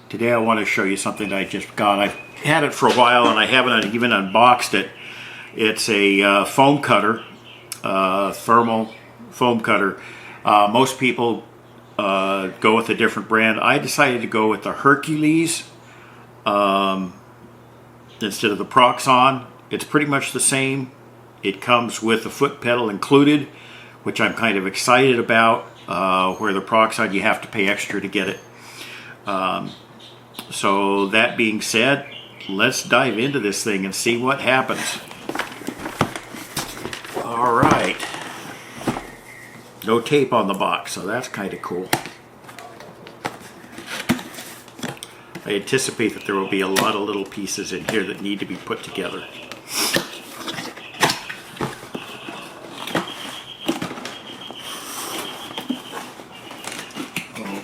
Today I want to show you something I just got. I've had it for a while and I haven't even unboxed it. It's a foam cutter, thermal foam cutter. Most people go with a different brand. I decided to go with the Hercules instead of the Proxon. It's pretty much the same. It comes with a foot pedal included, which I'm kind of excited about, where the Proxon you have to pay extra to get it. So that being said, let's dive into this thing and see what happens. All right. No tape on the box, so that's kind of cool. I anticipate that there will be a lot of little pieces in here that need to be put together.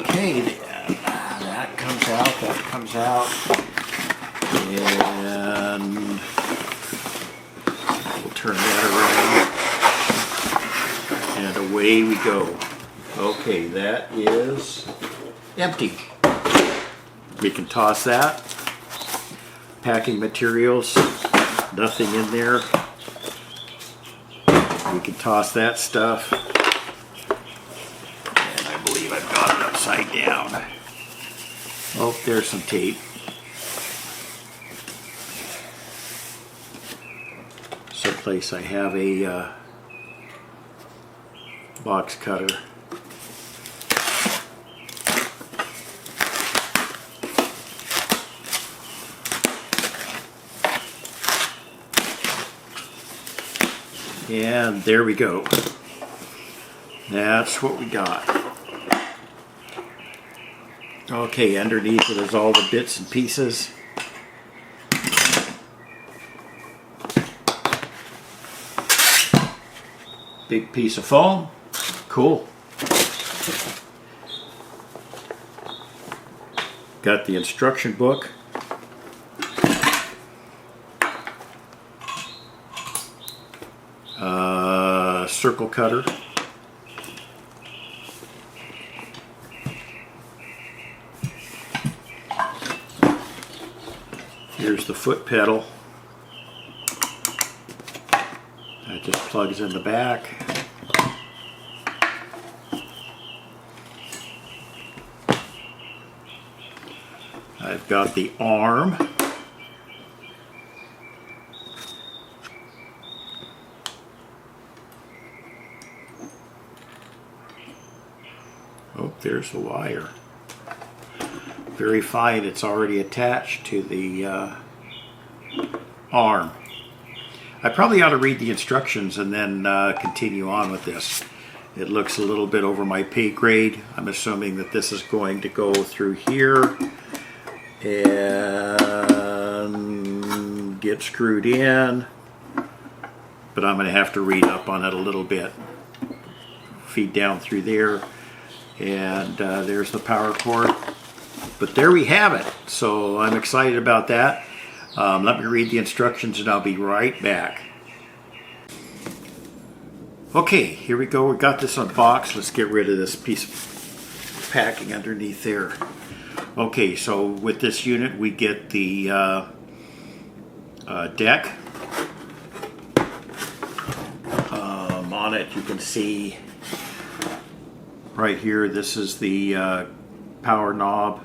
Okay, that comes out, and we'll turn that around, and away we go. Okay, that is empty. We can toss that. Packing materials, nothing in there. We can toss that stuff. And I believe I've got it upside down. Oh, there's some tape. Someplace I have a box cutter. And there we go. That's what we got. Okay, underneath it is all the bits and pieces. Big piece of foam. Cool. Got the instruction book. Circle cutter. Here's the foot pedal. That just plugs in the back. I've got the arm. Oh, there's the wire. Very fine. It's already attached to the arm. I probably ought to read the instructions and then continue on with this. It looks a little bit over my pay grade. I'm assuming that this is going to go through here and get screwed in, but I'm going to have to read up on it a little bit. Feed down through there. And there's the power cord. But there we have it. So I'm excited about that. Let me read the instructions and I'll be right back. Okay, here we go. We got this unboxed. Let's get rid of this piece of packing underneath there. Okay, so with this unit we get the deck. On it you can see right here, this is the power knob,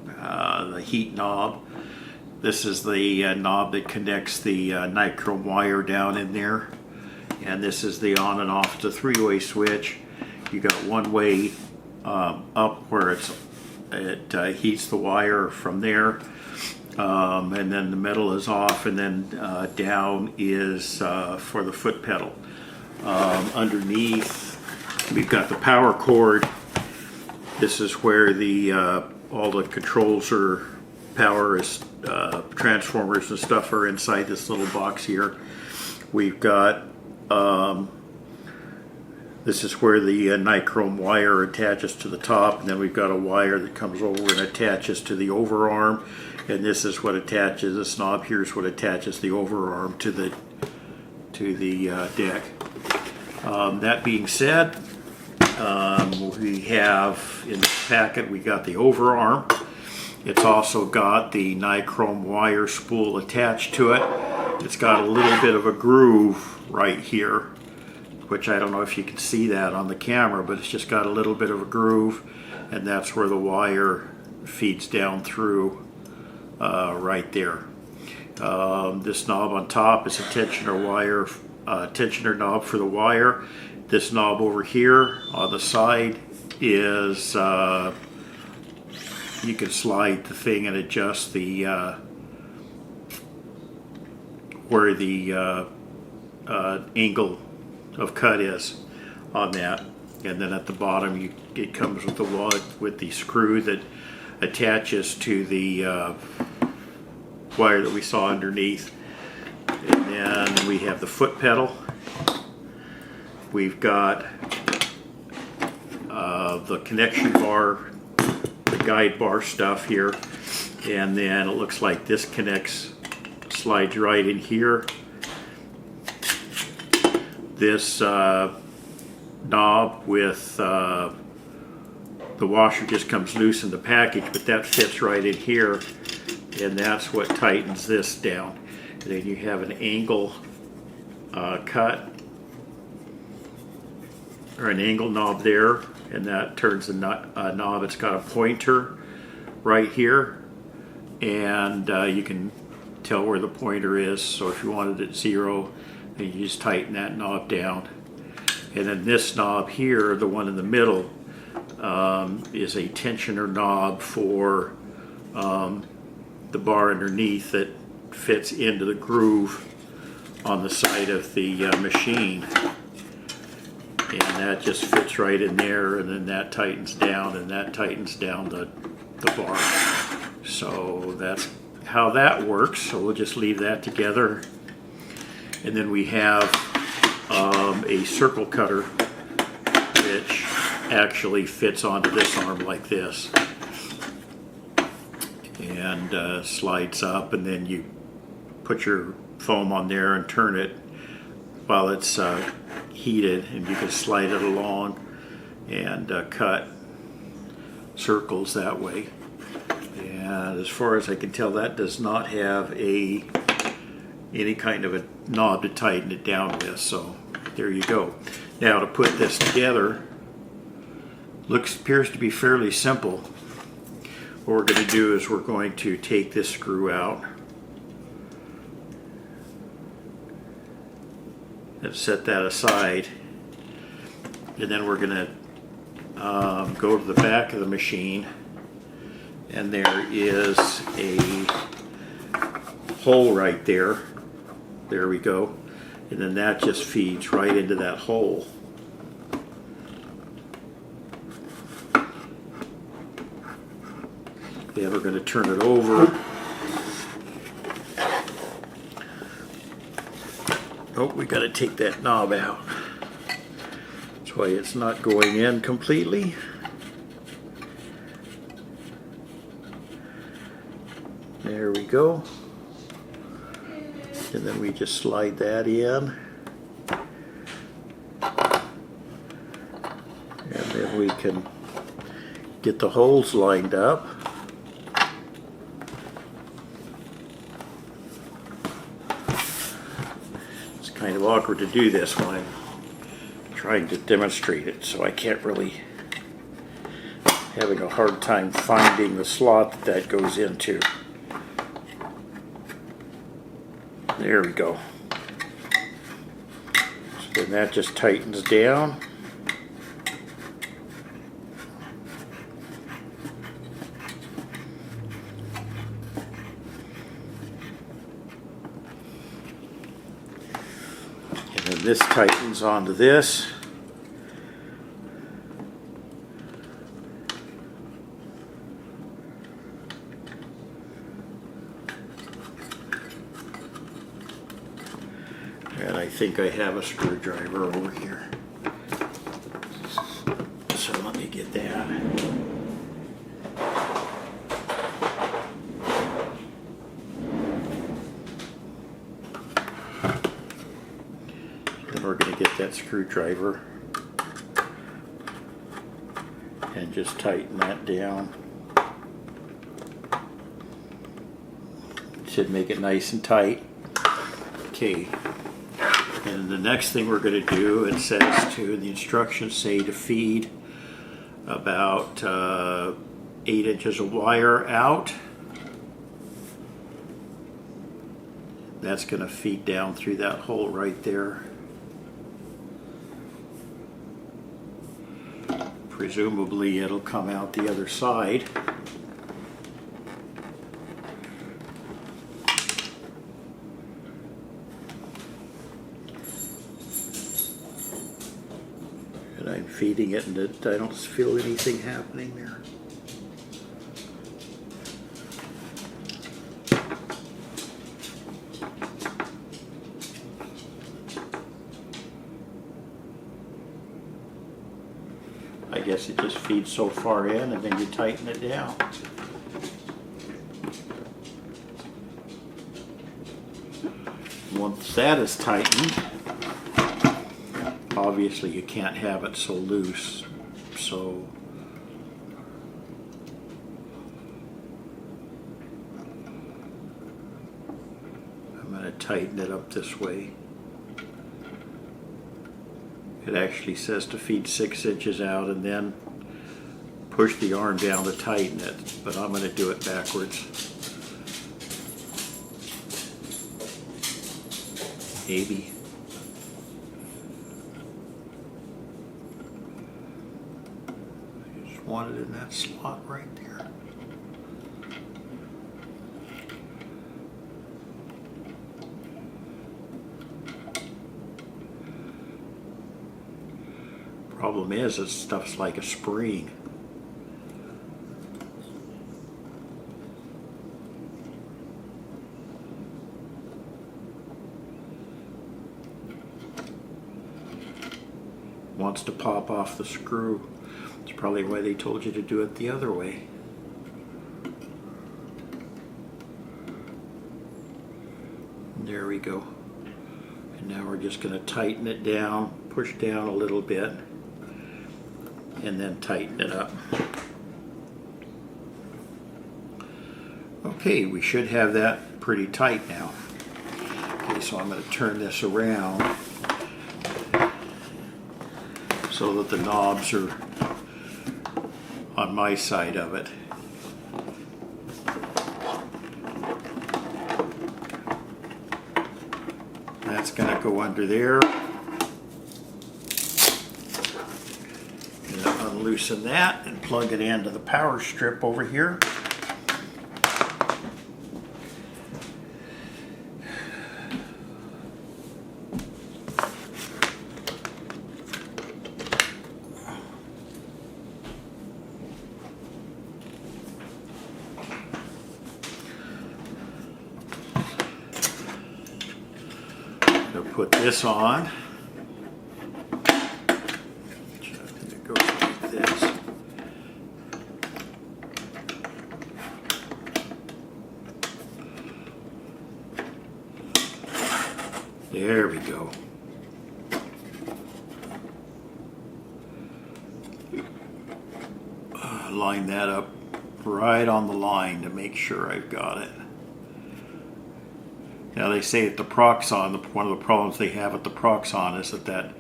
the heat knob. This is the knob that connects the nichrome wire down in there. And this is the on and off. It's a three-way switch. You got one way up where it heats the wire from there. And then the metal is off, and then down is for the foot pedal. Underneath, we've got the power cord. This is where the all the controls or power is transformers and stuff are inside this little box here. We've got this is where the nichrome wire attaches to the top, and then we've got a wire that comes over and attaches to the overarm, and this is what attaches, this knob here is what attaches the overarm to the deck. That being said, we have in the packet we got the overarm. It's also got the nichrome wire spool attached to it. It's got a little bit of a groove right here, which I don't know if you can see that on the camera, but it's just got a little bit of a groove, and that's where the wire feeds down through right there. This knob on top is a tensioner knob for the wire. This knob over here on the side is you can slide the thing and adjust the where the angle of cut is on that. And then at the bottom it comes with the screw that attaches to the wire that we saw underneath. And then we have the foot pedal. We've got the connection bar, the guide bar stuff here, and then it looks like this slides right in here. This knob with the washer just comes loose in the package, but that fits right in here, and that's what tightens this down. And then you have an angle cut, or an angle knob there, and that turns the knob. It's got a pointer right here, and you can tell where the pointer is, so if you wanted it 0, then you just tighten that knob down. And then this knob here, the one in the middle, is a tensioner knob for the bar underneath that fits into the groove on the side of the machine. And that just fits right in there, and then that tightens down, and that tightens down the bar. So that's how that works. So we'll just leave that together. And then we have a circle cutter, which actually fits onto this arm like this, and slides up, and then you put your foam on there and turn it while it's heated, and you can slide it along and cut circles that way. And as far as I can tell, that does not have any kind of a knob to tighten it down with, so there you go. Now to put this together, appears to be fairly simple. What we're going to do is we're going to take this screw out and set that aside, and then we're going to go to the back of the machine, and there is a hole right there. There we go. And then that just feeds right into that hole. Then we're going to turn it over. Oh, we got to take that knob out. That's why it's not going in completely. There we go. And then we just slide that in. And then we can get the holes lined up. It's kind of awkward to do this when I'm trying to demonstrate it, so I can't really, having a hard time finding the slot that goes into. There we go. So then that just tightens down. And then this tightens onto this. And I think I have a screwdriver over here. So let me get that. Then we're going to get that screwdriver and just tighten that down. Should make it nice and tight. Okay. And the next thing we're going to do, it says to, the instructions say to feed about 8 inches of wire out. That's going to feed down through that hole right there. Presumably it'll come out the other side. And I'm feeding it and I don't feel anything happening there. I guess it just feeds so far in and then you tighten it down. Once that is tightened, obviously you can't have it so loose, so I'm going to tighten it up this way. It actually says to feed 6 inches out and then push the arm down to tighten it, but I'm going to do it backwards. Maybe. I just want it in that slot right there. Problem is, this stuff's like a spring. Wants to pop off the screw. It's probably why they told you to do it the other way. There we go. And now we're just going to tighten it down, push down a little bit, and then tighten it up. Okay, we should have that pretty tight now. Okay, so I'm going to turn this around so that the knobs are on my side of it. That's going to go under there. Unloosen that and plug it into the power strip over here. I'm going to put this on. There we go. Line that up right on the line to make sure I've got it. Now they say at the Proxon, one of the problems they have at the Proxon is that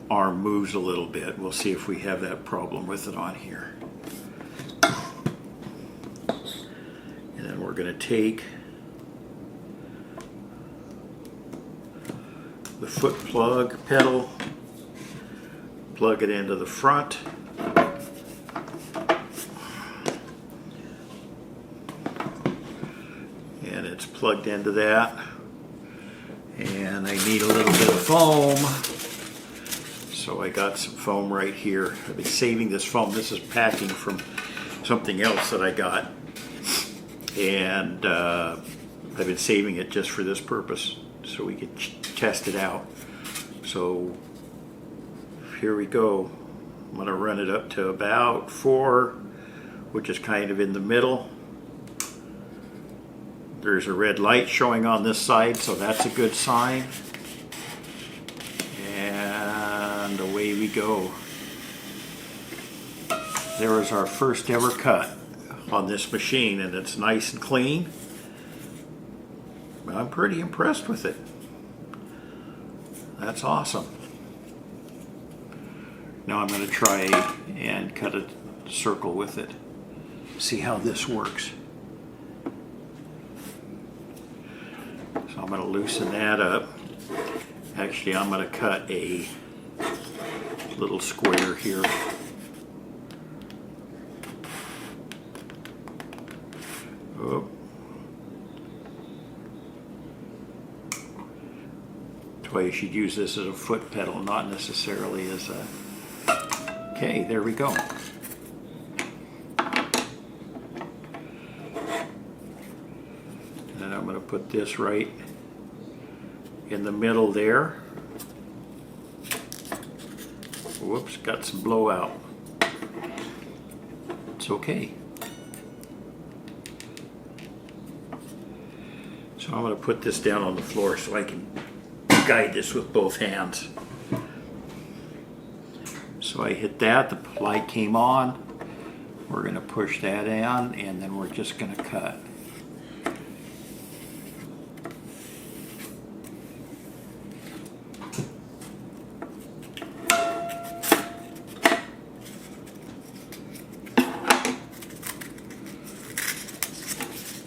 arm moves a little bit. We'll see if we have that problem with it on here. And then we're going to take the foot plug pedal, plug it into the front, and it's plugged into that, and I need a little bit of foam, so I got some foam right here. I've been saving this foam. This is packing from something else that I got, and I've been saving it just for this purpose so we could test it out. So here we go. I'm going to run it up to about 4, which is kind of in the middle. There's a red light showing on this side, so that's a good sign. And away we go. There is our first ever cut on this machine, and it's nice and clean. I'm pretty impressed with it. That's awesome. Now I'm going to try and cut a circle with it. See how this works. So I'm going to loosen that up. Actually, I'm going to cut a little square here. Oh. That's why you should use this as a foot pedal, not necessarily as a... Okay, there we go. And I'm going to put this right in the middle there. Whoops, got some blowout. It's okay. So I'm going to put this down on the floor so I can guide this with both hands. So I hit that, the light came on. We're going to push that in, and then we're just going to cut.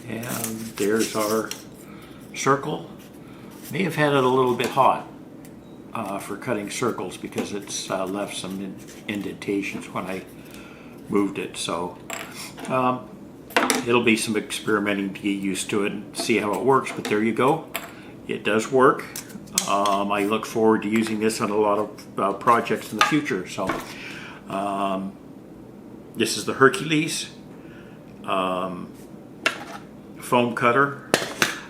And there's our circle. May have had it a little bit hot for cutting circles because it's left some indentations when I moved it. So it'll be some experimenting to get used to it and see how it works. But there you go. It does work. I look forward to using this on a lot of projects in the future. So this is the Hercules foam cutter.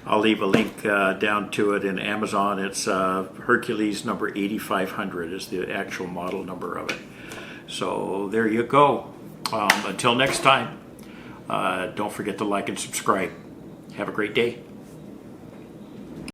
I'll leave a link down to it in Amazon. It's Hercules number 8500 is the actual model number of it. So there you go. Until next time, don't forget to like and subscribe. Have a great day.